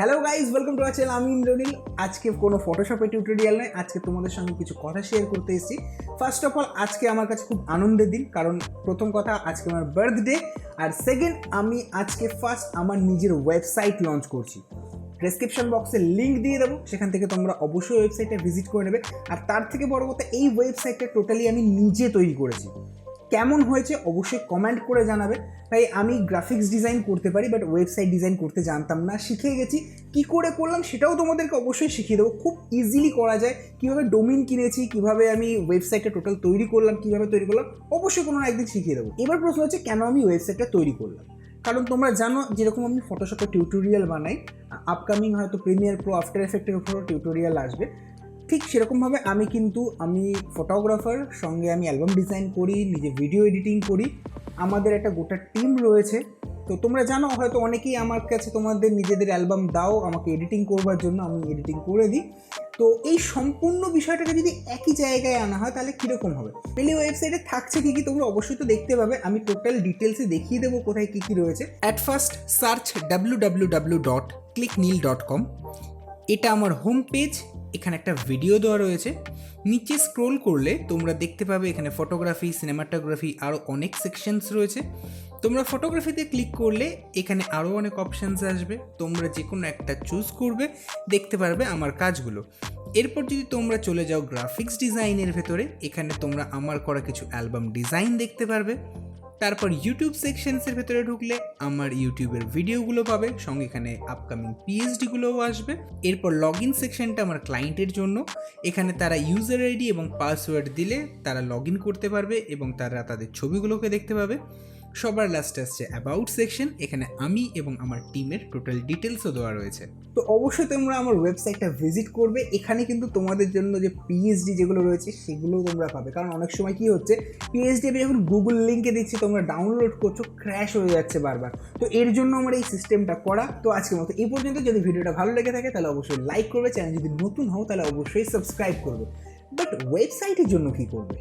Hello guys, welcome to our channel. আমি ইন্দ্রনীল। আজকে কোনো ফটোশপের টিউটোরিয়াল নয়, আজকে তোমাদের সঙ্গে কিছু কথা শেয়ার করতে এসেছি। ফার্স্ট অফ অল, আজকে আমার কাছে খুব আনন্দের দিন, কারণ প্রথম কথা আজকে আমার বার্থডে, আর সেকেন্ড আমি আজকে ফার্স্ট আমার নিজের ওয়েবসাইট লঞ্চ করছি। ডেসক্রিপশন বক্সে লিঙ্ক দিয়ে দেবো, সেখান থেকে তোমরা অবশ্যই ওয়েবসাইটে ভিজিট করে নেবে। আর তার থেকে বড় কথা, এই ওয়েবসাইটটা টোটালি আমি নিজে তৈরি করেছি। কেমন হয়েছে অবশ্যই কমেন্ট করে জানাবে। তাই আমি গ্রাফিক্স ডিজাইন করতে পারি, বাট ওয়েবসাইট ডিজাইন করতে জানতাম না, শিখে গেছি। কী করে করলাম সেটাও তোমাদেরকে অবশ্যই শিখিয়ে দেবো। খুব ইজিলি করা যায়, কীভাবে ডোমেইন কিনেছি, কীভাবে আমি ওয়েবসাইটটা টোটাল তৈরি করলাম, কীভাবে তৈরি করলাম অবশ্যই কোনো একদিন শিখিয়ে দেবো। এবার প্রশ্ন হচ্ছে, কেন আমি ওয়েবসাইটটা তৈরি করলাম? কারণ তোমরা জানো, যেরকম আমি ফটোশপে টিউটোরিয়াল বানাই, আপকামিং হয়তো প্রিমিয়ার প্রো, আফটার এফেক্টের উপরও টিউটোরিয়াল আসবে, ঠিক সেরকমভাবে আমি ফটোগ্রাফার, সঙ্গে আমি অ্যালবাম ডিজাইন করি, নিজে ভিডিও এডিটিং করি। আমাদের একটা গোটা টিম রয়েছে। তো তোমরা জানো হয়তো অনেকেই আমার কাছে তোমাদের নিজেদের অ্যালবাম দাও আমাকে এডিটিং করবার জন্য, আমি এডিটিং করে দিই। তো এই সম্পূর্ণ বিষয়টাকে যদি একই জায়গায় আনা হয় তাহলে কীরকম হবে? পেলে ওয়েবসাইটে থাকছে কী কী তোমরা অবশ্যই তো দেখতে পাবে। আমি টোটাল ডিটেলসে দেখিয়ে দেবো কোথায় কী কী রয়েছে। At first search www.clicktomaniac.com। এটা আমার হোম পেজ। এখানে একটা ভিডিও দেওয়া রয়েছে। নিচে স্ক্রোল করলে তোমরা দেখতে পাবে এখানে ফটোগ্রাফি, সিনেমাটোগ্রাফি, আরও অনেক সেকশনস রয়েছে। তোমরা ফটোগ্রাফিতে ক্লিক করলে এখানে আরও অনেক অপশানস আসবে, তোমরা যে কোনো একটা চুজ করবে, দেখতে পারবে আমার কাজগুলো। এরপর যদি তোমরা চলে যাও গ্রাফিক্স ডিজাইনের ভেতরে, এখানে তোমরা আমার করা কিছু অ্যালবাম ডিজাইন দেখতে পারবে। তারপর ইউটিউব সেকশনসের ভেতরে ঢুকলে আমার ইউটিউবের ভিডিওগুলো পাবে, সঙ্গে এখানে আপকামিং পিএইচডিগুলোও আসবে। এরপর লগ ইন সেকশনটা আমার ক্লায়েন্টের জন্য। এখানে তারা ইউজার আইডি এবং পাসওয়ার্ড দিলে তারা লগ ইন করতে পারবে এবং তারা তাদের ছবিগুলোকে দেখতে পাবে। সবার লাস্টে আসছে অ্যাবাউট সেকশন, এখানে আমি এবং আমার টিমের টোটাল ডিটেলসও দেওয়া রয়েছে। তো অবশ্যই তোমরা আমার ওয়েবসাইটটা ভিজিট করবে। এখানে কিন্তু তোমাদের জন্য যে পিএইচডি যেগুলো রয়েছে সেগুলোও তোমরা পাবে, কারণ অনেক সময় কী হচ্ছে, পিএইচডি আমি যখন গুগল লিঙ্কে দিচ্ছি তোমরা ডাউনলোড করছো, ক্র্যাশ হয়ে যাচ্ছে বারবার। তো এর জন্য আমার এই সিস্টেমটা করা। তো আজকের মতো এই পর্যন্ত। যদি ভিডিওটা ভালো লেগে থাকে তাহলে অবশ্যই লাইক করবে, চ্যানেল যদি নতুন হও তাহলে অবশ্যই সাবস্ক্রাইব করবে। বাট ওয়েবসাইটের জন্য কী করবে?